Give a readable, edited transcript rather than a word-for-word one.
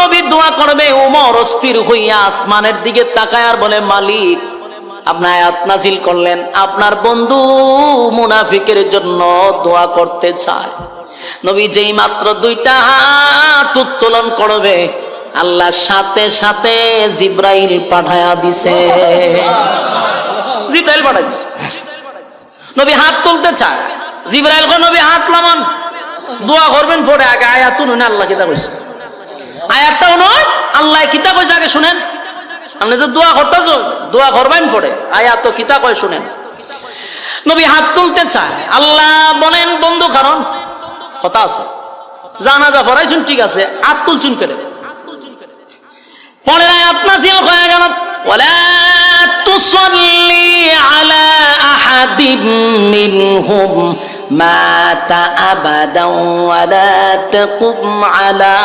নবী দোয়া করবে, ওমর অস্থির হইয়া আসমানের দিকে তাকায় আর বলে, মালিক আপনি আয়াত নাজিল করলেন, আপনার বন্ধু মুনাফিকের জন্য দোয়া করতে চায়। নবী যেই মাত্র দুইটা হাত উত্তোলন করবে, আল্লাহ সাথে সাথে জিব্রাইল পাঠায়া দিছে। জিব্রাইল পাঠাই দিছে। নবী হাত তুলতে চায়, জিব্রাইল কয় নবী হাত নামান, দোয়া করবেন পরে, আগে আয়াত শুনুন আল্লাহ কিতা কইছে। আয়াতটাও নয়, আল্লাহ কিতা কইছে আগে শুনেন। আপনি যে দোয়া করতেছ, দোয়া করবেন পরে, আয়াত কিতা কয় শুনেন। নবী হাত তুলতে চায়, আল্লাহ বলেন বন্ধু কারণ কথা আছে, জানাজা পড়াইছুন ঠিক আছে, হাত তুলছুন করে পরে আয়াত নাযিল হয়ে গেল, ওয়ালা তুসাল্লি আলা আহাদিন মিনহুম মাতা আবাদান ওয়ালা তাকুম আলা